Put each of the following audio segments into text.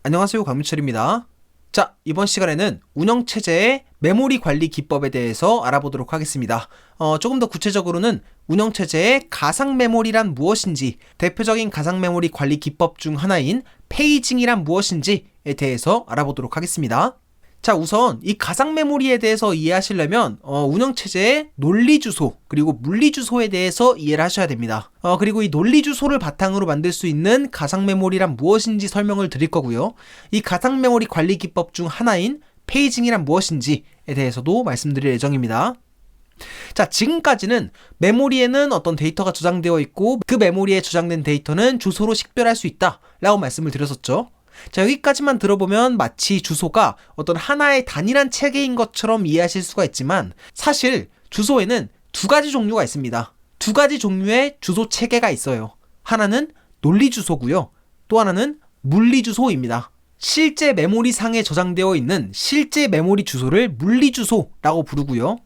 안녕하세요, 강민철입니다. 자, 이번 시간에는 운영체제의 메모리 관리 기법에 대해서 알아보도록 하겠습니다. 조금 더 구체적으로는 운영체제의 가상 메모리란 무엇인지, 대표적인 가상 메모리 관리 기법 중 하나인 페이징이란 무엇인지에 대해서 알아보도록 하겠습니다. 자, 우선 이 가상 메모리에 대해서 이해하시려면 운영체제의 논리 주소 그리고 물리 주소에 대해서 이해를 하셔야 됩니다. 그리고 이 논리 주소를 바탕으로 만들 수 있는 가상 메모리란 무엇인지 설명을 드릴 거고요. 이 가상 메모리 관리 기법 중 하나인 페이징이란 무엇인지에 대해서도 말씀드릴 예정입니다. 자, 지금까지는 메모리에는 어떤 데이터가 저장되어 있고 그 메모리에 저장된 데이터는 주소로 식별할 수 있다 라고 말씀을 드렸었죠. 자, 여기까지만 들어보면 마치 주소가 어떤 하나의 단일한 체계인 것처럼 이해하실 수가 있지만 사실 주소에는 두 가지 종류가 있습니다. 두 가지 종류의 주소 체계가 있어요. 하나는 논리 주소고요. 또 하나는 물리 주소입니다. 실제 메모리 상에 저장되어 있는 실제 메모리 주소를 물리 주소라고 부르고요.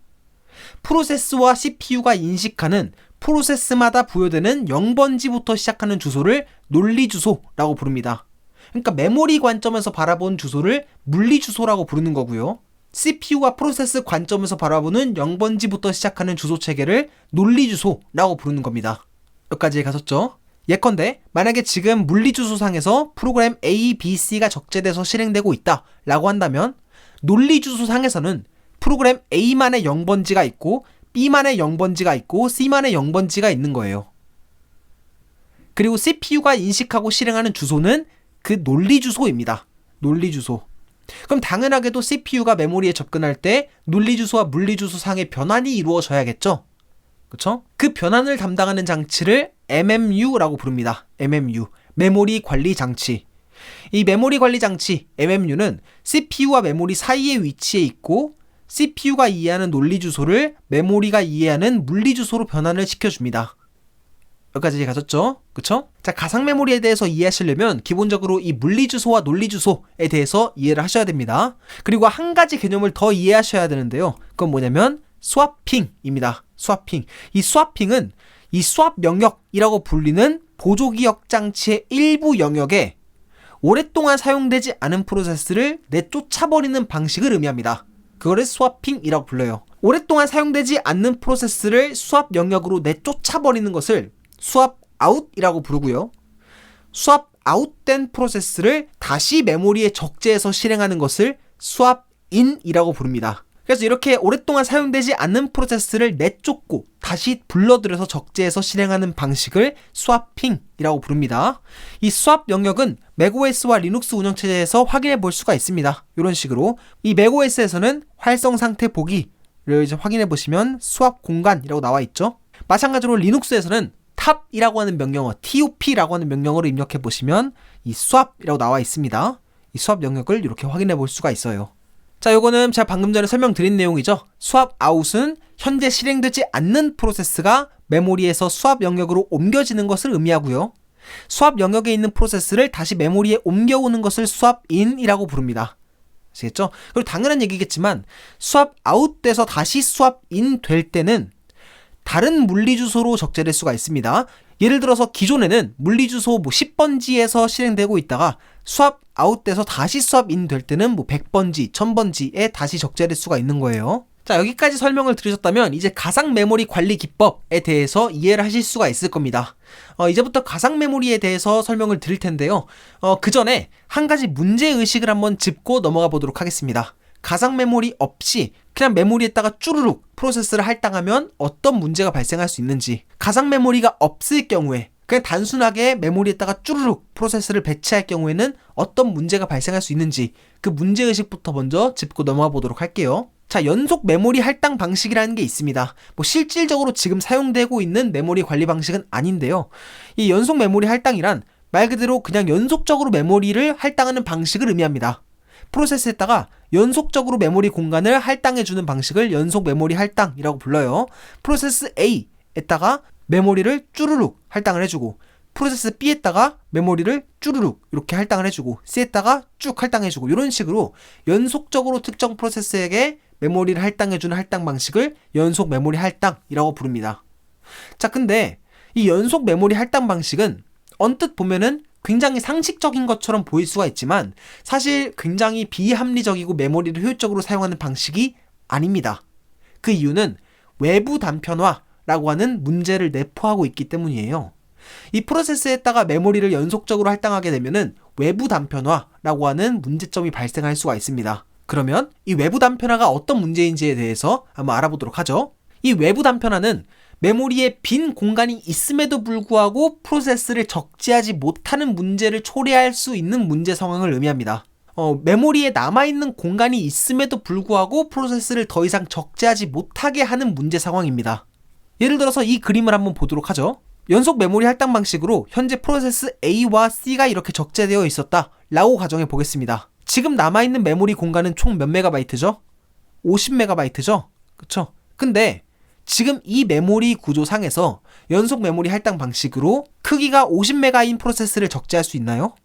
프로세스와 CPU가 인식하는 프로세스마다 부여되는 0번지부터 시작하는 주소를 논리 주소라고 부릅니다. 그러니까 메모리 관점에서 바라본 주소를 물리 주소라고 부르는 거고요. CPU와 프로세스 관점에서 바라보는 0번지부터 시작하는 주소 체계를 논리 주소라고 부르는 겁니다. 여기까지 가셨죠? 예컨대 만약에 지금 물리 주소상에서 프로그램 A, B, C가 적재돼서 실행되고 있다 라고 한다면 논리 주소상에서는 프로그램 A만의 0번지가 있고 B만의 0번지가 있고 C만의 0번지가 있는 거예요. 그리고 CPU가 인식하고 실행하는 주소는 그 논리 주소입니다. 논리 주소. 그럼 당연하게도 CPU가 메모리에 접근할 때 논리 주소와 물리 주소 상의 변환이 이루어져야겠죠? 그쵸? 그 변환을 담당하는 장치를 MMU라고 부릅니다. MMU. 메모리 관리 장치. 이 메모리 관리 장치 MMU는 CPU와 메모리 사이에 위치해 있고 CPU가 이해하는 논리 주소를 메모리가 이해하는 물리 주소로 변환을 시켜줍니다. 여기까지 가셨죠? 그쵸? 자, 가상 메모리에 대해서 이해하시려면 기본적으로 이 물리 주소와 논리 주소에 대해서 이해를 하셔야 됩니다. 그리고 한 가지 개념을 더 이해하셔야 되는데요. 그건 뭐냐면 스와핑입니다. 스와핑. 이 스와핑은 이 스왑 영역이라고 불리는 보조기억 장치의 일부 영역에 오랫동안 사용되지 않은 프로세스를 내쫓아버리는 방식을 의미합니다. 그거를 스와핑이라고 불러요. 오랫동안 사용되지 않는 프로세스를 스왑 영역으로 내쫓아버리는 것을 스왑 아웃이라고 부르고요. 스왑 아웃된 프로세스를 다시 메모리에 적재해서 실행하는 것을 스왑 인이라고 부릅니다. 그래서 이렇게 오랫동안 사용되지 않는 프로세스를 내쫓고 다시 불러들여서 적재해서 실행하는 방식을 스와핑이라고 부릅니다. 이 스왑 영역은 맥OS와 리눅스 운영체제에서 확인해 볼 수가 있습니다. 이런 식으로 이 맥OS에서는 활성 상태 보기를 이제 확인해 보시면 스왑 공간이라고 나와 있죠. 마찬가지로 리눅스에서는 탑이라고 하는 명령어, TOP라고 하는 명령어를 입력해 보시면 이 스왑이라고 나와 있습니다. 이 스왑 영역을 이렇게 확인해 볼 수가 있어요. 자, 요거는 제가 방금 전에 설명드린 내용이죠. 스왑 아웃은 현재 실행되지 않는 프로세스가 메모리에서 스왑 영역으로 옮겨지는 것을 의미하고요. 스왑 영역에 있는 프로세스를 다시 메모리에 옮겨오는 것을 스왑 인이라고 부릅니다. 아시겠죠? 그리고 당연한 얘기겠지만 스왑 아웃돼서 다시 스왑 인 될 때는 다른 물리 주소로 적재될 수가 있습니다. 예를 들어서 기존에는 물리 주소 10번지에서 실행되고 있다가 스왑 아웃돼서 다시 스왑 인 될 때는 100번지, 1000번지에 다시 적재될 수가 있는 거예요. 자, 여기까지 설명을 들으셨다면 이제 가상 메모리 관리 기법에 대해서 이해를 하실 수가 있을 겁니다. 이제부터 가상 메모리에 대해서 설명을 드릴 텐데요. 그 전에 한 가지 문제의식을 한번 짚고 넘어가 보도록 하겠습니다. 가상 메모리 없이 그냥 메모리에다가 쭈루룩 프로세스를 할당하면 어떤 문제가 발생할 수 있는지, 가상 메모리가 없을 경우에 그냥 단순하게 메모리에다가 쭈루룩 프로세스를 배치할 경우에는 어떤 문제가 발생할 수 있는지 그 문제의식부터 먼저 짚고 넘어가 보도록 할게요. 자, 연속 메모리 할당 방식이라는 게 있습니다. 실질적으로 지금 사용되고 있는 메모리 관리 방식은 아닌데요. 이 연속 메모리 할당이란 말 그대로 그냥 연속적으로 메모리를 할당하는 방식을 의미합니다. 프로세스에다가 연속적으로 메모리 공간을 할당해주는 방식을 연속 메모리 할당이라고 불러요. 프로세스 A에다가 메모리를 쭈루룩 할당을 해주고 프로세스 B에다가 메모리를 쭈루룩 이렇게 할당을 해주고 C에다가 쭉 할당해주고 이런 식으로 연속적으로 특정 프로세스에게 메모리를 할당해주는 할당 방식을 연속 메모리 할당이라고 부릅니다. 자, 근데 이 연속 메모리 할당 방식은 언뜻 보면은 굉장히 상식적인 것처럼 보일 수가 있지만 사실 굉장히 비합리적이고 메모리를 효율적으로 사용하는 방식이 아닙니다. 그 이유는 외부 단편화라고 하는 문제를 내포하고 있기 때문이에요. 이 프로세스에다가 메모리를 연속적으로 할당하게 되면은 외부 단편화라고 하는 문제점이 발생할 수가 있습니다. 그러면 이 외부 단편화가 어떤 문제인지에 대해서 한번 알아보도록 하죠. 이 외부 단편화는 메모리에 빈 공간이 있음에도 불구하고 프로세스를 적재하지 못하는 문제를 초래할 수 있는 문제 상황을 의미합니다. 메모리에 남아있는 공간이 있음에도 불구하고 프로세스를 더 이상 적재하지 못하게 하는 문제 상황입니다. 예를 들어서 이 그림을 한번 보도록 하죠. 연속 메모리 할당 방식으로 현재 프로세스 A와 C가 이렇게 적재되어 있었다 라고 가정해 보겠습니다. 지금 남아있는 메모리 공간은 총 몇 메가바이트죠? 50메가바이트죠? 그쵸? 근데 지금 이 메모리 구조상에서 연속 메모리 할당 방식으로 크기가 50메가인 프로세스를 적재할 수 있나요?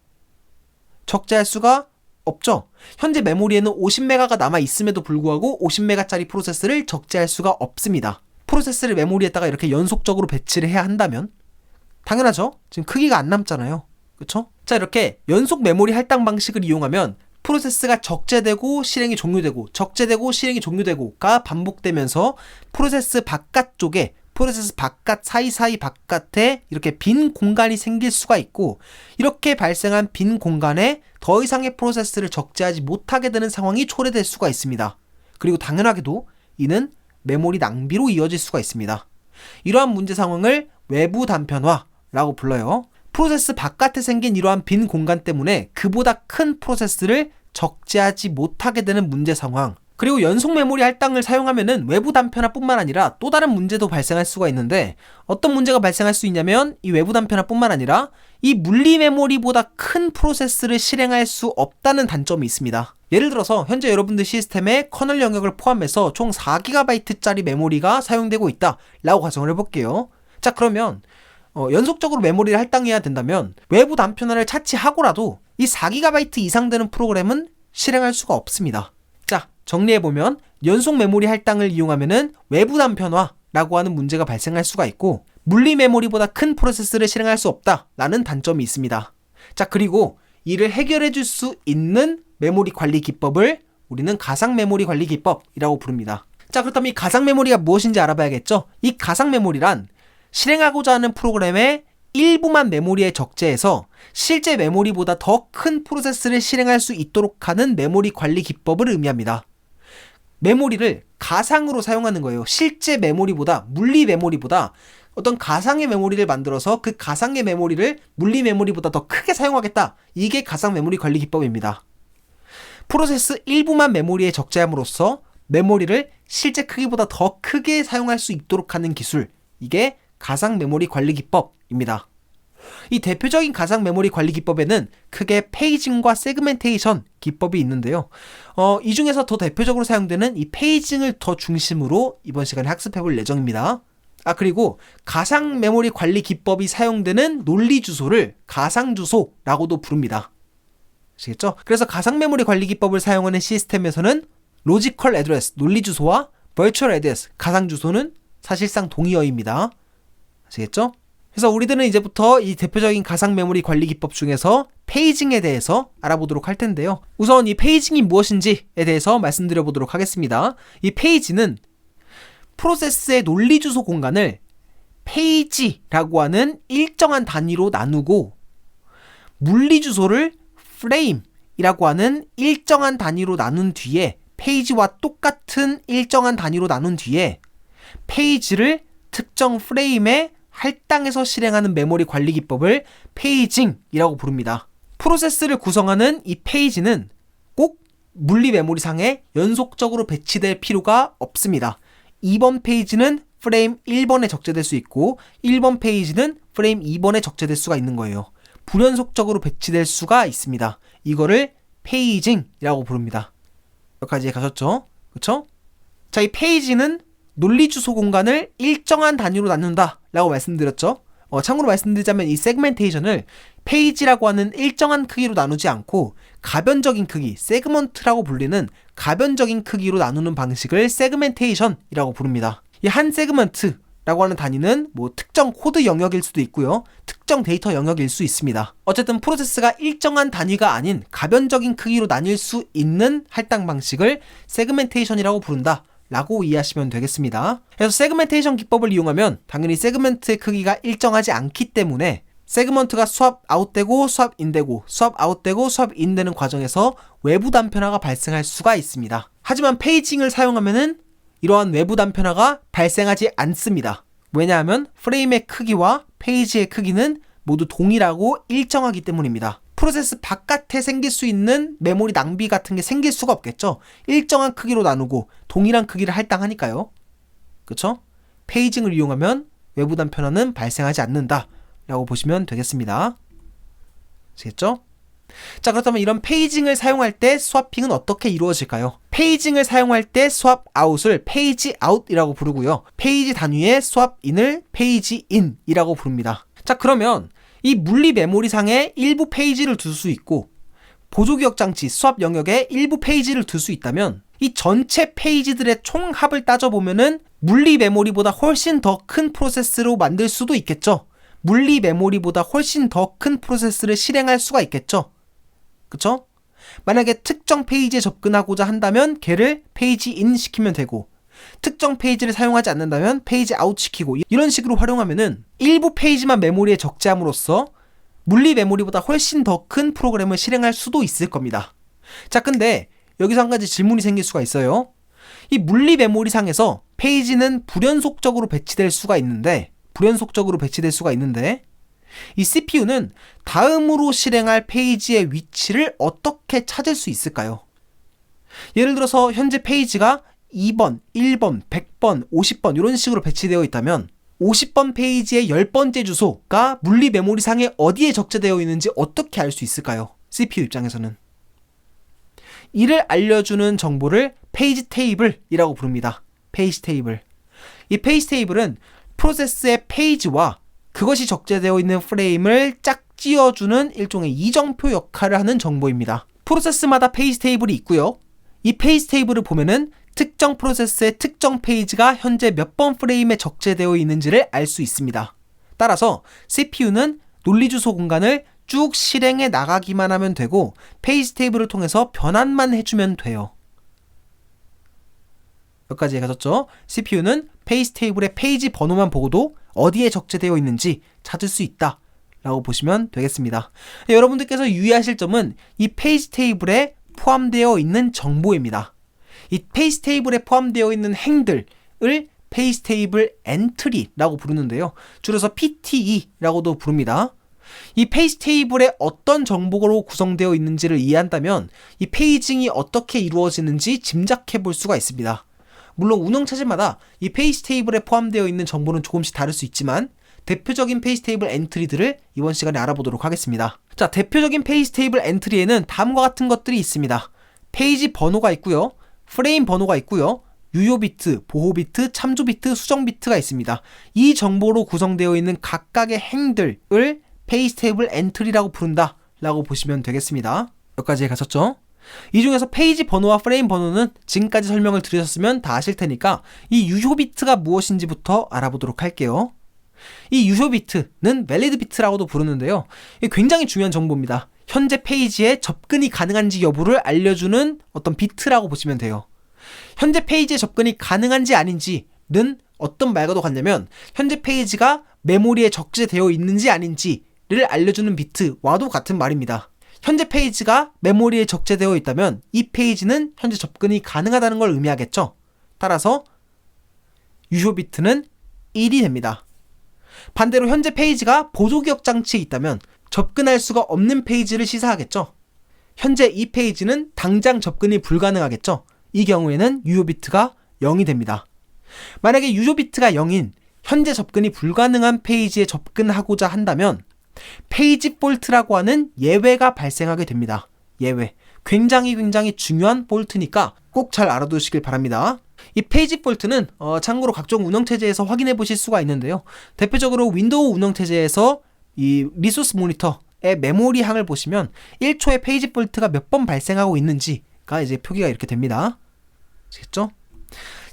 적재할 수가 없죠. 현재 메모리에는 50메가가 남아 있음에도 불구하고 50메가짜리 프로세스를 적재할 수가 없습니다. 프로세스를 메모리에다가 이렇게 연속적으로 배치를 해야 한다면 당연하죠. 지금 크기가 안 남잖아요. 그쵸? 자, 이렇게 연속 메모리 할당 방식을 이용하면 프로세스가 적재되고 실행이 종료되고 적재되고 실행이 종료되고가 반복되면서 프로세스 바깥쪽에 프로세스 바깥 사이사이 바깥에 이렇게 빈 공간이 생길 수가 있고 이렇게 발생한 빈 공간에 더 이상의 프로세스를 적재하지 못하게 되는 상황이 초래될 수가 있습니다. 그리고 당연하게도 이는 메모리 낭비로 이어질 수가 있습니다. 이러한 문제 상황을 외부 단편화라고 불러요. 프로세스 바깥에 생긴 이러한 빈 공간 때문에 그보다 큰 프로세스를 적재하지 못하게 되는 문제 상황. 그리고 연속 메모리 할당을 사용하면은 외부 단편화뿐만 아니라 또 다른 문제도 발생할 수가 있는데 어떤 문제가 발생할 수 있냐면 이 외부 단편화뿐만 아니라 이 물리 메모리보다 큰 프로세스를 실행할 수 없다는 단점이 있습니다. 예를 들어서 현재 여러분들 시스템에 커널 영역을 포함해서 총 4GB짜리 메모리가 사용되고 있다 라고 가정을 해볼게요. 자, 그러면 연속적으로 메모리를 할당해야 된다면 외부 단편화를 차치하고라도 이 4GB 이상 되는 프로그램은 실행할 수가 없습니다. 자, 정리해보면 연속 메모리 할당을 이용하면은 외부 단편화라고 하는 문제가 발생할 수가 있고 물리 메모리보다 큰 프로세스를 실행할 수 없다라는 단점이 있습니다. 자, 그리고 이를 해결해줄 수 있는 메모리 관리 기법을 우리는 가상 메모리 관리 기법이라고 부릅니다. 자, 그렇다면 이 가상 메모리가 무엇인지 알아봐야겠죠? 이 가상 메모리란 실행하고자 하는 프로그램의 일부만 메모리에 적재해서 실제 메모리보다 더 큰 프로세스를 실행할 수 있도록 하는 메모리 관리 기법을 의미합니다. 메모리를 가상으로 사용하는 거예요. 실제 메모리보다, 물리 메모리보다 어떤 가상의 메모리를 만들어서 그 가상의 메모리를 물리 메모리보다 더 크게 사용하겠다. 이게 가상 메모리 관리 기법입니다. 프로세스 일부만 메모리에 적재함으로써 메모리를 실제 크기보다 더 크게 사용할 수 있도록 하는 기술. 이게 가상 메모리 관리 기법입니다. 이 대표적인 가상 메모리 관리 기법에는 크게 페이징과 세그멘테이션 기법이 있는데요. 이 중에서 더 대표적으로 사용되는 이 페이징을 더 중심으로 이번 시간에 학습해 볼 예정입니다. 그리고 가상 메모리 관리 기법이 사용되는 논리 주소를 가상 주소라고도 부릅니다. 아시겠죠? 그래서 가상 메모리 관리 기법을 사용하는 시스템에서는 로지컬 애드레스, 논리 주소와 버추얼 애드레스, 가상 주소는 사실상 동의어입니다. 아시겠죠? 그래서 우리들은 이제부터 이 대표적인 가상 메모리 관리 기법 중에서 페이징에 대해서 알아보도록 할 텐데요. 우선 이 페이징이 무엇인지에 대해서 말씀드려 보도록 하겠습니다. 이 페이지는 프로세스의 논리 주소 공간을 페이지라고 하는 일정한 단위로 나누고 물리 주소를 프레임이라고 하는 일정한 단위로 나눈 뒤에 페이지와 똑같은 일정한 단위로 나눈 뒤에 페이지를 특정 프레임에 할당해서 실행하는 메모리 관리 기법을 페이징이라고 부릅니다. 프로세스를 구성하는 이 페이지는 꼭 물리 메모리상에 연속적으로 배치될 필요가 없습니다. 2번 페이지는 프레임 1번에 적재될 수 있고 1번 페이지는 프레임 2번에 적재될 수가 있는 거예요. 불연속적으로 배치될 수가 있습니다. 이거를 페이징이라고 부릅니다. 여기까지 가셨죠? 그쵸? 자, 이 페이지는 논리 주소 공간을 일정한 단위로 나눈다 라고 말씀드렸죠. 참고로 말씀드리자면 이 세그멘테이션을 페이지라고 하는 일정한 크기로 나누지 않고 가변적인 크기, 세그먼트라고 불리는 가변적인 크기로 나누는 방식을 세그멘테이션이라고 부릅니다. 이 한 세그먼트라고 라고 하는 단위는 뭐 특정 코드 영역일 수도 있고요. 특정 데이터 영역일 수 있습니다. 어쨌든 프로세스가 일정한 단위가 아닌 가변적인 크기로 나뉠 수 있는 할당 방식을 세그멘테이션이라고 부른다 라고 이해하시면 되겠습니다. 그래서 세그멘테이션 기법을 이용하면 당연히 세그멘트의 크기가 일정하지 않기 때문에 세그먼트가 swap out되고 swap in되고 swap out되고 swap in되는 과정에서 외부 단편화가 발생할 수가 있습니다. 하지만 페이징을 사용하면은 이러한 외부 단편화가 발생하지 않습니다. 왜냐하면 프레임의 크기와 페이지의 크기는 모두 동일하고 일정하기 때문입니다. 프로세스 바깥에 생길 수 있는 메모리 낭비 같은 게 생길 수가 없겠죠. 일정한 크기로 나누고 동일한 크기를 할당하니까요. 그쵸? 페이징을 이용하면 외부 단편화는 발생하지 않는다 라고 보시면 되겠습니다. 아시겠죠? 자, 그렇다면 이런 페이징을 사용할 때 스와핑은 어떻게 이루어질까요? 페이징을 사용할 때 swap out을 페이지 out이라고 부르고요. 페이지 단위의 swap in을 페이지 in이라고 부릅니다. 자, 그러면 이 물리 메모리상에 일부 페이지를 둘 수 있고 보조기억 장치 swap 영역에 일부 페이지를 둘 수 있다면 이 전체 페이지들의 총합을 따져보면은 물리 메모리보다 훨씬 더 큰 프로세스로 만들 수도 있겠죠. 물리 메모리보다 훨씬 더 큰 프로세스를 실행할 수가 있겠죠. 그쵸? 만약에 특정 페이지에 접근하고자 한다면 걔를 페이지 인 시키면 되고 특정 페이지를 사용하지 않는다면 페이지 아웃 시키고 이런 식으로 활용하면은 일부 페이지만 메모리에 적재함으로써 물리 메모리보다 훨씬 더 큰 프로그램을 실행할 수도 있을 겁니다. 자, 근데 여기서 한 가지 질문이 생길 수가 있어요. 이 물리 메모리상에서 페이지는 불연속적으로 배치될 수가 있는데 이 CPU는 다음으로 실행할 페이지의 위치를 어떻게 찾을 수 있을까요? 예를 들어서 현재 페이지가 2번, 1번, 100번, 50번 이런 식으로 배치되어 있다면 50번 페이지의 10번째 주소가 물리 메모리상에 어디에 적재되어 있는지 어떻게 알 수 있을까요? CPU 입장에서는. 이를 알려주는 정보를 페이지 테이블이라고 부릅니다. 페이지 테이블. 이 페이지 테이블은 프로세스의 페이지와 그것이 적재되어 있는 프레임을 짝지어주는 일종의 이정표 역할을 하는 정보입니다. 프로세스마다 페이지 테이블이 있고요. 이 페이지 테이블을 보면은 특정 프로세스의 특정 페이지가 현재 몇 번 프레임에 적재되어 있는지를 알 수 있습니다. 따라서 CPU는 논리 주소 공간을 쭉 실행해 나가기만 하면 되고 페이지 테이블을 통해서 변환만 해주면 돼요. 여기까지 가셨죠? CPU는 페이지 테이블의 페이지 번호만 보고도 어디에 적재되어 있는지 찾을 수 있다 라고 보시면 되겠습니다. 여러분들께서 유의하실 점은 이 페이지 테이블에 포함되어 있는 정보입니다. 이 페이지 테이블에 포함되어 있는 행들을 페이지 테이블 엔트리라고 부르는데요. 줄여서 PTE라고도 부릅니다. 이 페이지 테이블에 어떤 정보로 구성되어 있는지를 이해한다면 이 페이징이 어떻게 이루어지는지 짐작해 볼 수가 있습니다. 물론 운영체제마다 이 페이지 테이블에 포함되어 있는 정보는 조금씩 다를 수 있지만 대표적인 페이지 테이블 엔트리들을 이번 시간에 알아보도록 하겠습니다. 자, 대표적인 페이지 테이블 엔트리에는 다음과 같은 것들이 있습니다. 페이지 번호가 있고요. 프레임 번호가 있고요. 유효 비트, 보호 비트, 참조 비트, 수정 비트가 있습니다. 이 정보로 구성되어 있는 각각의 행들을 페이지 테이블 엔트리라고 부른다 라고 보시면 되겠습니다. 여기까지 가셨죠? 이 중에서 페이지 번호와 프레임 번호는 지금까지 설명을 드렸으면 다 아실 테니까 이 유효 비트가 무엇인지부터 알아보도록 할게요. 이 유효 비트는 밸리드 비트라고도 부르는데요. 이게 굉장히 중요한 정보입니다. 현재 페이지에 접근이 가능한지 여부를 알려주는 어떤 비트라고 보시면 돼요. 현재 페이지에 접근이 가능한지 아닌지는 어떤 말과도 같냐면 현재 페이지가 메모리에 적재되어 있는지 아닌지를 알려주는 비트와도 같은 말입니다. 현재 페이지가 메모리에 적재되어 있다면 이 페이지는 현재 접근이 가능하다는 걸 의미하겠죠. 따라서 유효 비트는 1이 됩니다. 반대로 현재 페이지가 보조기억 장치에 있다면 접근할 수가 없는 페이지를 시사하겠죠. 현재 이 페이지는 당장 접근이 불가능하겠죠. 이 경우에는 유효 비트가 0이 됩니다. 만약에 유효 비트가 0인 현재 접근이 불가능한 페이지에 접근하고자 한다면 페이지 폴트라고 하는 예외가 발생하게 됩니다. 예외. 굉장히 중요한 폴트니까 꼭 잘 알아두시길 바랍니다. 이 페이지 폴트는 참고로 각종 운영체제에서 확인해 보실 수가 있는데요. 대표적으로 윈도우 운영체제에서 이 리소스 모니터의 메모리 항을 보시면 1초에 페이지 폴트가 몇 번 발생하고 있는지가 이제 표기가 이렇게 됩니다. 아시겠죠?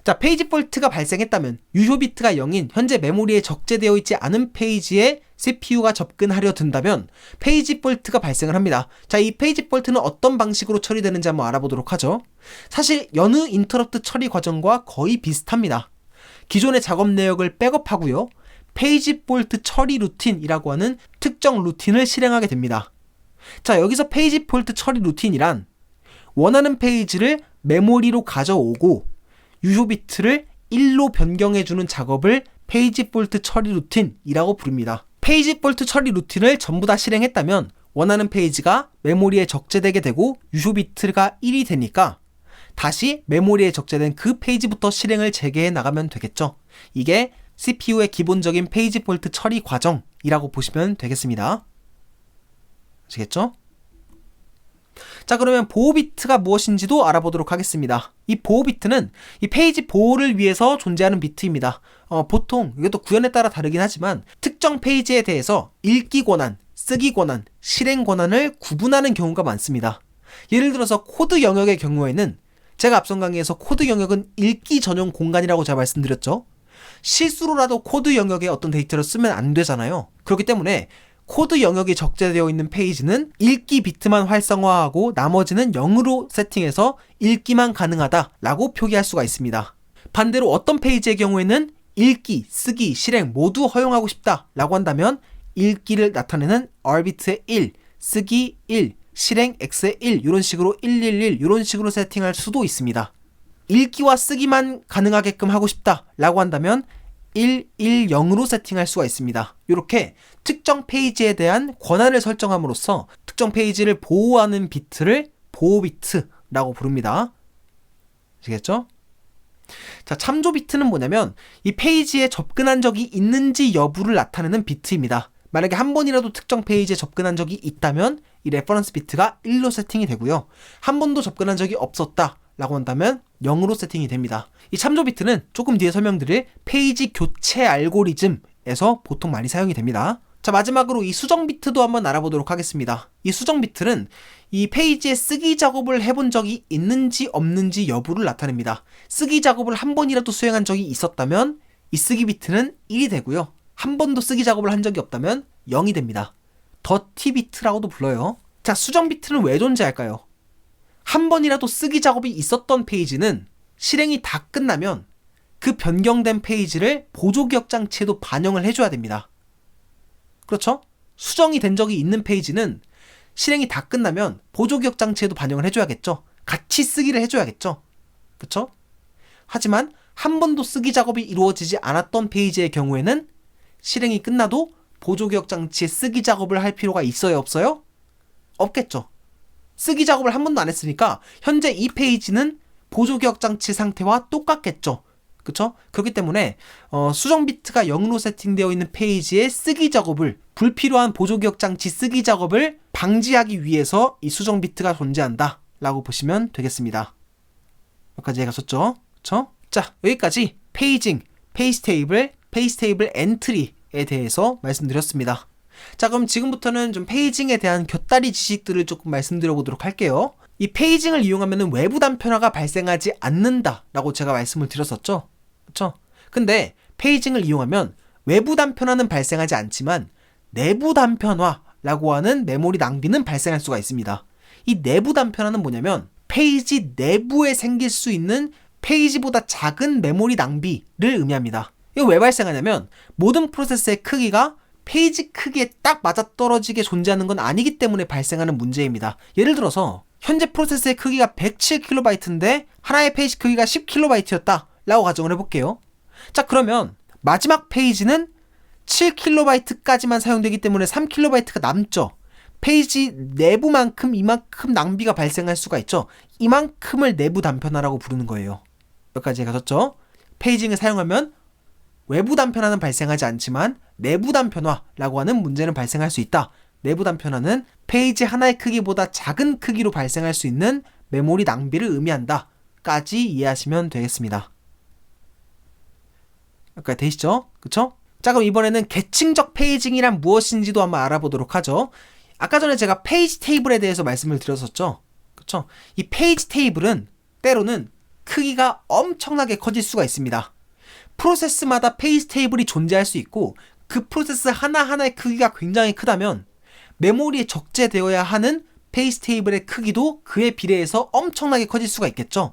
자, 페이지 폴트가 발생했다면 유효 비트가 0인 현재 메모리에 적재되어 있지 않은 페이지에 CPU가 접근하려 든다면 페이지 폴트가 발생을 합니다. 자, 이 페이지 폴트는 어떤 방식으로 처리되는지 한번 알아보도록 하죠. 사실 여느 인터럽트 처리 과정과 거의 비슷합니다. 기존의 작업 내역을 백업하고요. 페이지 폴트 처리 루틴이라고 하는 특정 루틴을 실행하게 됩니다. 자, 여기서 페이지 폴트 처리 루틴이란 원하는 페이지를 메모리로 가져오고 유효 비트를 1로 변경해주는 작업을 페이지 폴트 처리 루틴이라고 부릅니다. 페이지 폴트 처리 루틴을 전부 다 실행했다면 원하는 페이지가 메모리에 적재되게 되고 유효 비트가 1이 되니까 다시 메모리에 적재된 그 페이지부터 실행을 재개해 나가면 되겠죠. 이게 CPU의 기본적인 페이지 폴트 처리 과정이라고 보시면 되겠습니다. 아시겠죠? 자, 그러면 보호 비트가 무엇인지도 알아보도록 하겠습니다. 이 보호 비트는 이 페이지 보호를 위해서 존재하는 비트입니다. 보통 이것도 구현에 따라 다르긴 하지만 특정 페이지에 대해서 읽기 권한, 쓰기 권한, 실행 권한을 구분하는 경우가 많습니다. 예를 들어서 코드 영역의 경우에는 제가 앞선 강의에서 코드 영역은 읽기 전용 공간이라고 제가 말씀드렸죠. 실수로라도 코드 영역에 어떤 데이터를 쓰면 안 되잖아요. 그렇기 때문에 코드 영역이 적재되어 있는 페이지는 읽기 비트만 활성화하고 나머지는 0으로 세팅해서 읽기만 가능하다라고 표기할 수가 있습니다. 반대로 어떤 페이지의 경우에는 읽기, 쓰기, 실행 모두 허용하고 싶다라고 한다면 읽기를 나타내는 r비트의 1, 쓰기 1, 실행 x의 1 이런 식으로 111 이런 식으로 세팅할 수도 있습니다. 읽기와 쓰기만 가능하게끔 하고 싶다라고 한다면 110으로 세팅할 수가 있습니다. 이렇게 특정 페이지에 대한 권한을 설정함으로써 특정 페이지를 보호하는 비트를 보호 비트라고 부릅니다. 아시겠죠? 자, 참조 비트는 뭐냐면 이 페이지에 접근한 적이 있는지 여부를 나타내는 비트입니다. 만약에 한 번이라도 특정 페이지에 접근한 적이 있다면 이 레퍼런스 비트가 1로 세팅이 되고요. 한 번도 접근한 적이 없었다 라고 한다면 0으로 세팅이 됩니다. 이 참조 비트는 조금 뒤에 설명드릴 페이지 교체 알고리즘에서 보통 많이 사용이 됩니다. 자, 마지막으로 이 수정 비트도 한번 알아보도록 하겠습니다. 이 수정 비트는 이 페이지에 쓰기 작업을 해본 적이 있는지 없는지 여부를 나타냅니다. 쓰기 작업을 한 번이라도 수행한 적이 있었다면 이 쓰기 비트는 1이 되고요. 한 번도 쓰기 작업을 한 적이 없다면 0이 됩니다. 더티 비트라고도 불러요. 자, 수정 비트는 왜 존재할까요? 한 번이라도 쓰기 작업이 있었던 페이지는 실행이 다 끝나면 그 변경된 페이지를 보조기억 장치에도 반영을 해줘야 됩니다. 그렇죠? 수정이 된 적이 있는 페이지는 실행이 다 끝나면 보조기억 장치에도 반영을 해줘야겠죠. 같이 쓰기를 해줘야겠죠. 그렇죠? 하지만 한 번도 쓰기 작업이 이루어지지 않았던 페이지의 경우에는 실행이 끝나도 보조기억 장치에 쓰기 작업을 할 필요가 있어요, 없어요? 없겠죠. 쓰기 작업을 한 번도 안 했으니까 현재 이 페이지는 보조기억 장치 상태와 똑같겠죠. 그쵸? 그렇기 때문에 수정 비트가 0으로 세팅되어 있는 페이지의 쓰기 작업을, 불필요한 보조기억 장치 쓰기 작업을 방지하기 위해서 이 수정 비트가 존재한다 라고 보시면 되겠습니다. 여기까지 해가셨죠? 그쵸? 자, 여기까지 페이징, 페이지 테이블 엔트리에 대해서 말씀드렸습니다. 자, 그럼 지금부터는 좀 페이징에 대한 곁다리 지식들을 조금 말씀드려 보도록 할게요. 이 페이징을 이용하면 외부 단편화가 발생하지 않는다라고 제가 말씀을 드렸었죠. 그쵸? 근데 페이징을 이용하면 외부 단편화는 발생하지 않지만 내부 단편화라고 하는 메모리 낭비는 발생할 수가 있습니다. 이 내부 단편화는 뭐냐면 페이지 내부에 생길 수 있는 페이지보다 작은 메모리 낭비를 의미합니다. 이거 왜 발생하냐면 모든 프로세스의 크기가 페이지 크기에 딱 맞아떨어지게 존재하는 건 아니기 때문에 발생하는 문제입니다. 예를 들어서 현재 프로세스의 크기가 107KB인데 하나의 페이지 크기가 10KB였다 라고 가정을 해볼게요. 자, 그러면 마지막 페이지는 7KB까지만 사용되기 때문에 3KB가 남죠. 페이지 내부만큼 이만큼 낭비가 발생할 수가 있죠. 이만큼을 내부 단편화라고 부르는 거예요. 여기까지 가셨죠? 페이징을 사용하면 외부 단편화는 발생하지 않지만 내부 단편화라고 하는 문제는 발생할 수 있다. 내부 단편화는 페이지 하나의 크기보다 작은 크기로 발생할 수 있는 메모리 낭비를 의미한다. 까지 이해하시면 되겠습니다. 여기까지 되시죠? 그쵸? 자, 그럼 이번에는 계층적 페이징이란 무엇인지도 한번 알아보도록 하죠. 아까 전에 제가 페이지 테이블에 대해서 말씀을 드렸었죠. 그쵸? 이 페이지 테이블은 때로는 크기가 엄청나게 커질 수가 있습니다. 프로세스마다 페이지 테이블이 존재할 수 있고 그 프로세스 하나하나의 크기가 굉장히 크다면 메모리에 적재되어야 하는 페이지 테이블의 크기도 그에 비례해서 엄청나게 커질 수가 있겠죠.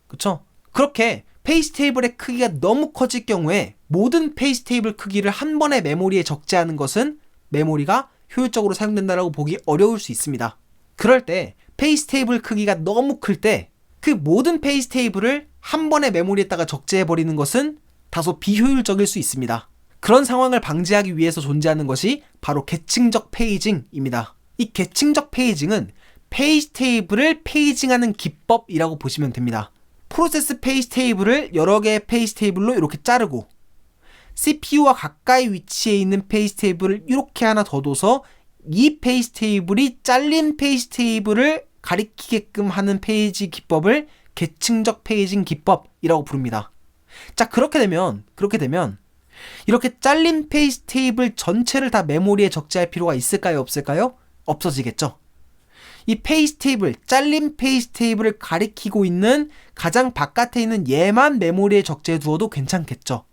그쵸? 그렇게 페이지 테이블의 크기가 너무 커질 경우에 모든 페이지 테이블 크기를 한 번에 메모리에 적재하는 것은 메모리가 효율적으로 사용된다고 보기 어려울 수 있습니다. 그럴 때 페이지 테이블 크기가 너무 클 때 그 모든 페이지 테이블을 한 번에 메모리에다가 적재해버리는 것은 다소 비효율적일 수 있습니다. 그런 상황을 방지하기 위해서 존재하는 것이 바로 계층적 페이징입니다. 이 계층적 페이징은 페이지 테이블을 페이징하는 기법이라고 보시면 됩니다. 프로세스 페이지 테이블을 여러 개의 페이지 테이블로 이렇게 자르고 CPU와 가까이 위치해 있는 페이지 테이블을 이렇게 하나 더 둬서 이 페이지 테이블이 잘린 페이지 테이블을 가리키게끔 하는 페이지 기법을 계층적 페이징 기법이라고 부릅니다. 자, 그렇게 되면 이렇게 잘린 페이지 테이블 전체를 다 메모리에 적재할 필요가 있을까요? 없을까요? 없어지겠죠. 이 페이지 테이블, 잘린 페이지 테이블을 가리키고 있는 가장 바깥에 있는 얘만 메모리에 적재해 두어도 괜찮겠죠.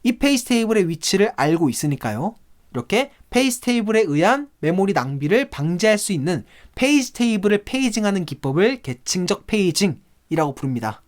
이 페이지 테이블의 위치를 알고 있으니까요. 이렇게 페이지 테이블에 의한 메모리 낭비를 방지할 수 있는 페이지 테이블을 페이징하는 기법을 계층적 페이징이라고 부릅니다.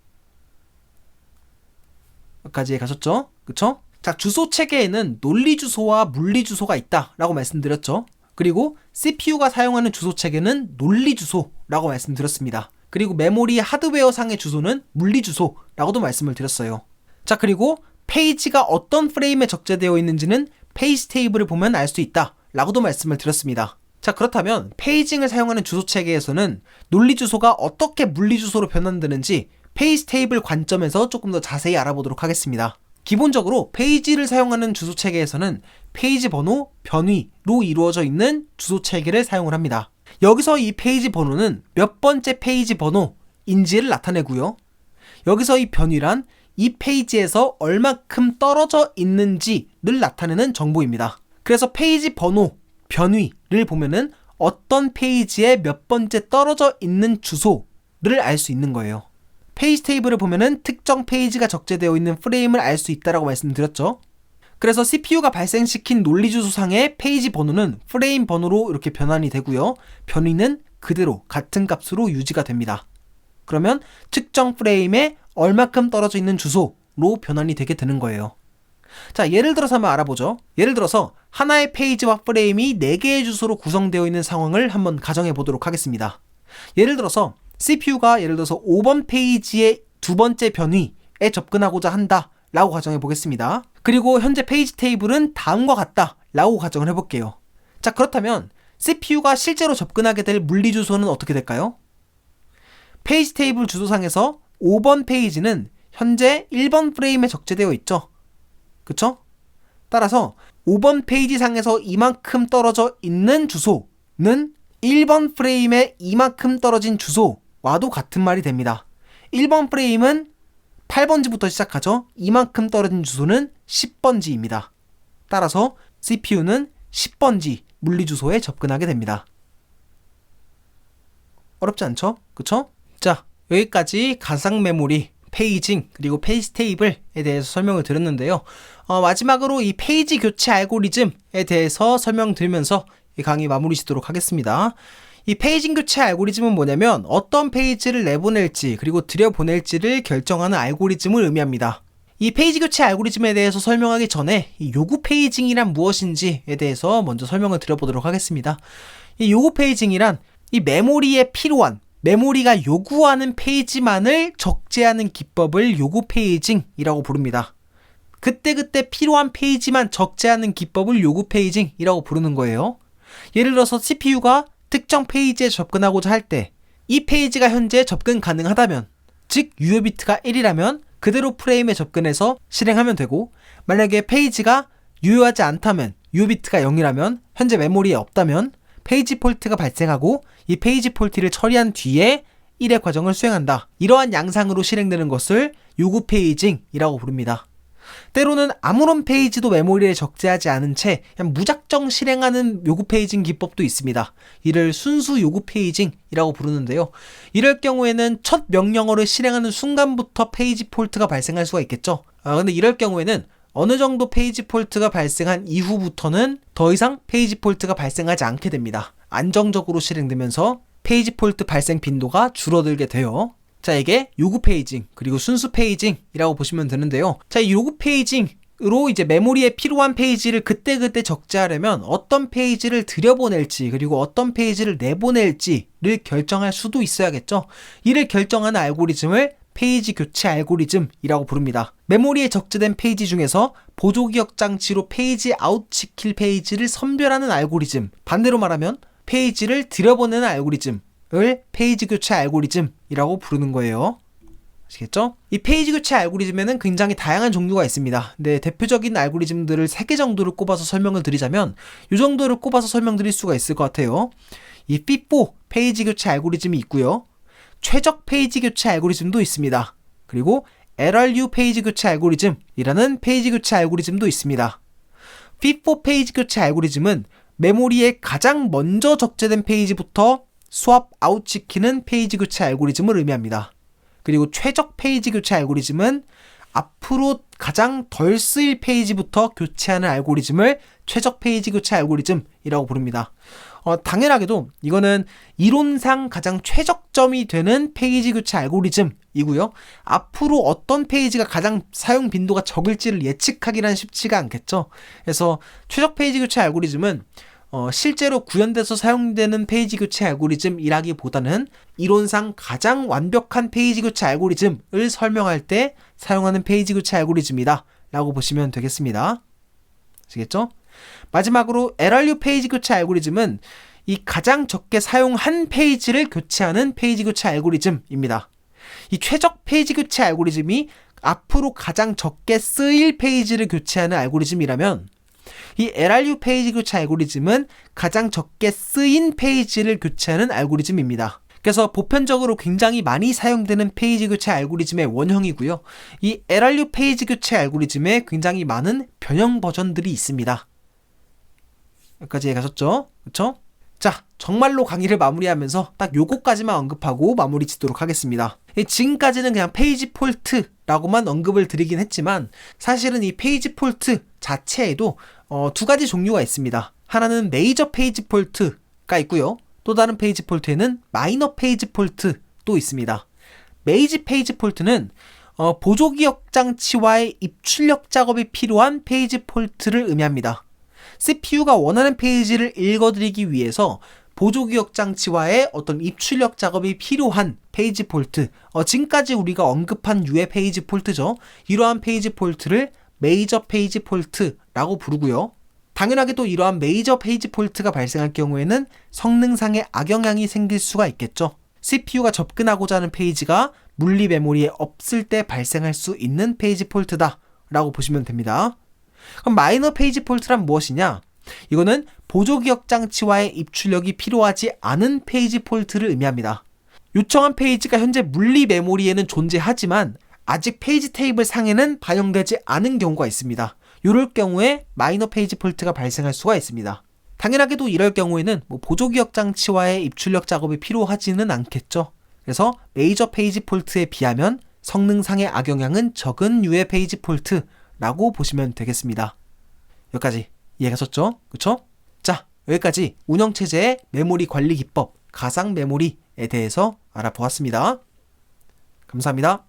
여기까지 가셨죠? 그쵸? 자, 주소 체계에는 논리 주소와 물리 주소가 있다라고 말씀드렸죠. 그리고 CPU가 사용하는 주소 체계는 논리 주소라고 말씀드렸습니다. 그리고 메모리 하드웨어 상의 주소는 물리 주소라고도 말씀을 드렸어요. 자, 그리고 페이지가 어떤 프레임에 적재되어 있는지는 페이지 테이블을 보면 알 수 있다라고도 말씀을 드렸습니다. 자, 그렇다면 페이징을 사용하는 주소 체계에서는 논리 주소가 어떻게 물리 주소로 변환되는지 페이지 테이블 관점에서 조금 더 자세히 알아보도록 하겠습니다. 기본적으로 페이지를 사용하는 주소 체계에서는 페이지 번호, 변위로 이루어져 있는 주소 체계를 사용을 합니다. 여기서 이 페이지 번호는 몇 번째 페이지 번호인지를 나타내고요. 여기서 이 변위란 이 페이지에서 얼마큼 떨어져 있는지를 나타내는 정보입니다. 그래서 페이지 번호, 변위를 보면은 어떤 페이지에 몇 번째 떨어져 있는 주소를 알 수 있는 거예요. 페이지 테이블을 보면은 특정 페이지가 적재되어 있는 프레임을 알 수 있다라고 말씀드렸죠. 그래서 CPU가 발생시킨 논리 주소상의 페이지 번호는 프레임 번호로 이렇게 변환이 되고요. 변위는 그대로 같은 값으로 유지가 됩니다. 그러면 특정 프레임에 얼마큼 떨어져 있는 주소로 변환이 되게 되는 거예요. 자, 예를 들어서 한번 알아보죠. 예를 들어서 하나의 페이지와 프레임이 4개의 주소로 구성되어 있는 상황을 한번 가정해 보도록 하겠습니다. 예를 들어서 CPU가 예를 들어서 5번 페이지의 두 번째 변위에 접근하고자 한다 라고 가정해 보겠습니다. 그리고 현재 페이지 테이블은 다음과 같다 라고 가정을 해볼게요. 자, 그렇다면 CPU가 실제로 접근하게 될 물리 주소는 어떻게 될까요? 페이지 테이블 주소상에서 5번 페이지는 현재 1번 프레임에 적재되어 있죠. 그쵸? 따라서 5번 페이지 상에서 이만큼 떨어져 있는 주소는 1번 프레임에 이만큼 떨어진 주소와도 같은 말이 됩니다. 1번 프레임은 8번지부터 시작하죠. 이만큼 떨어진 주소는 10번지입니다. 따라서 CPU는 10번지 물리 주소에 접근하게 됩니다. 어렵지 않죠? 그쵸? 자, 여기까지 가상 메모리, 페이징, 그리고 페이지 테이블에 대해서 설명을 드렸는데요. 마지막으로 이 페이지 교체 알고리즘에 대해서 설명드리면서 이 강의 마무리 짓도록 하겠습니다. 이 페이징 교체 알고리즘은 뭐냐면 어떤 페이지를 내보낼지 그리고 들여보낼지를 결정하는 알고리즘을 의미합니다. 이 페이지 교체 알고리즘에 대해서 설명하기 전에 이 요구 페이징이란 무엇인지에 대해서 먼저 설명을 드려보도록 하겠습니다. 이 요구 페이징이란 이 메모리에 필요한 메모리가 요구하는 페이지만을 적재하는 기법을 요구 페이징이라고 부릅니다. 그때그때 필요한 페이지만 적재하는 기법을 요구 페이징이라고 부르는 거예요. 예를 들어서 CPU가 특정 페이지에 접근하고자 할 때 이 페이지가 현재 접근 가능하다면, 즉 유효 비트가 1이라면 그대로 프레임에 접근해서 실행하면 되고, 만약에 페이지가 유효하지 않다면, 유효 비트가 0이라면, 현재 메모리에 없다면 페이지 폴트가 발생하고 이 페이지 폴트를 처리한 뒤에 1의 과정을 수행한다. 이러한 양상으로 실행되는 것을 요구 페이징이라고 부릅니다. 때로는 아무런 페이지도 메모리에 적재하지 않은 채 그냥 무작정 실행하는 요구 페이징 기법도 있습니다. 이를 순수 요구 페이징이라고 부르는데요. 이럴 경우에는 첫 명령어를 실행하는 순간부터 페이지 폴트가 발생할 수가 있겠죠. 근데 이럴 경우에는 어느 정도 페이지 폴트가 발생한 이후부터는 더 이상 페이지 폴트가 발생하지 않게 됩니다. 안정적으로 실행되면서 페이지 폴트 발생 빈도가 줄어들게 돼요. 자, 이게 요구 페이징 그리고 순수 페이징이라고 보시면 되는데요. 자, 이 요구 페이징으로 이제 메모리에 필요한 페이지를 그때그때 적재하려면 어떤 페이지를 들여보낼지 그리고 어떤 페이지를 내보낼지를 결정할 수도 있어야겠죠. 이를 결정하는 알고리즘을 페이지 교체 알고리즘이라고 부릅니다. 메모리에 적재된 페이지 중에서 보조기억 장치로 페이지 아웃 시킬 페이지를 선별하는 알고리즘, 반대로 말하면 페이지를 들여보내는 알고리즘을 페이지 교체 알고리즘이라고 부르는 거예요. 아시겠죠? 이 페이지 교체 알고리즘에는 굉장히 다양한 종류가 있습니다. 네, 대표적인 알고리즘들을 3개 정도를 꼽아서 설명을 드리자면 이 정도를 꼽아서 설명드릴 수가 있을 것 같아요. 이 FIFO 페이지 교체 알고리즘이 있고요. 최적 페이지 교체 알고리즘도 있습니다. 그리고 LRU 페이지 교체 알고리즘이라는 페이지 교체 알고리즘도 있습니다. FIFO 페이지 교체 알고리즘은 메모리에 가장 먼저 적재된 페이지부터 스왑 아웃시키는 페이지 교체 알고리즘을 의미합니다. 그리고 최적 페이지 교체 알고리즘은 앞으로 가장 덜 쓰일 페이지부터 교체하는 알고리즘을 최적 페이지 교체 알고리즘이라고 부릅니다. 당연하게도 이거는 이론상 가장 최적점이 되는 페이지 교체 알고리즘이고요. 앞으로 어떤 페이지가 가장 사용 빈도가 적을지를 예측하기란 쉽지가 않겠죠. 그래서 최적 페이지 교체 알고리즘은 실제로 구현돼서 사용되는 페이지 교체 알고리즘이라기보다는 이론상 가장 완벽한 페이지 교체 알고리즘을 설명할 때 사용하는 페이지 교체 알고리즘이다 라고 보시면 되겠습니다. 아시겠죠? 마지막으로 LRU 페이지 교체 알고리즘은 이 가장 적게 사용한 페이지를 교체하는 페이지 교체 알고리즘입니다. 이 최적 페이지 교체 알고리즘이 앞으로 가장 적게 쓰일 페이지를 교체하는 알고리즘이라면 이 LRU 페이지 교체 알고리즘은 가장 적게 쓰인 페이지를 교체하는 알고리즘입니다. 그래서 보편적으로 굉장히 많이 사용되는 페이지 교체 알고리즘의 원형이고요. 이 LRU 페이지 교체 알고리즘에 굉장히 많은 변형 버전들이 있습니다. 여기까지 가셨죠? 그쵸? 자, 정말로 강의를 마무리하면서 딱 요거까지만 언급하고 마무리 짓도록 하겠습니다. 지금까지는 그냥 페이지 폴트라고만 언급을 드리긴 했지만 사실은 이 페이지 폴트 자체에도 두 가지 종류가 있습니다. 하나는 메이저 페이지 폴트가 있고요. 또 다른 페이지 폴트에는 마이너 페이지 폴트도 있습니다. 메이저 페이지 폴트는 보조기억 장치와의 입출력 작업이 필요한 페이지 폴트를 의미합니다. CPU가 원하는 페이지를 읽어드리기 위해서 보조기억 장치와의 어떤 입출력 작업이 필요한 페이지 폴트, 지금까지 우리가 언급한 유의 페이지 폴트죠. 이러한 페이지 폴트를 메이저 페이지 폴트라고 부르고요. 당연하게도 이러한 메이저 페이지 폴트가 발생할 경우에는 성능상의 악영향이 생길 수가 있겠죠. CPU가 접근하고자 하는 페이지가 물리 메모리에 없을 때 발생할 수 있는 페이지 폴트다 라고 보시면 됩니다. 그럼 마이너 페이지 폴트란 무엇이냐? 이거는 보조기억 장치와의 입출력이 필요하지 않은 페이지 폴트를 의미합니다. 요청한 페이지가 현재 물리 메모리에는 존재하지만 아직 페이지 테이블 상에는 반영되지 않은 경우가 있습니다. 이럴 경우에 마이너 페이지 폴트가 발생할 수가 있습니다. 당연하게도 이럴 경우에는 보조기억 장치와의 입출력 작업이 필요하지는 않겠죠. 그래서 메이저 페이지 폴트에 비하면 성능상의 악영향은 적은 유의 페이지 폴트라고 보시면 되겠습니다. 여기까지 이해가셨죠? 그쵸? 자, 여기까지 운영체제의 메모리 관리 기법, 가상 메모리에 대해서 알아보았습니다. 감사합니다.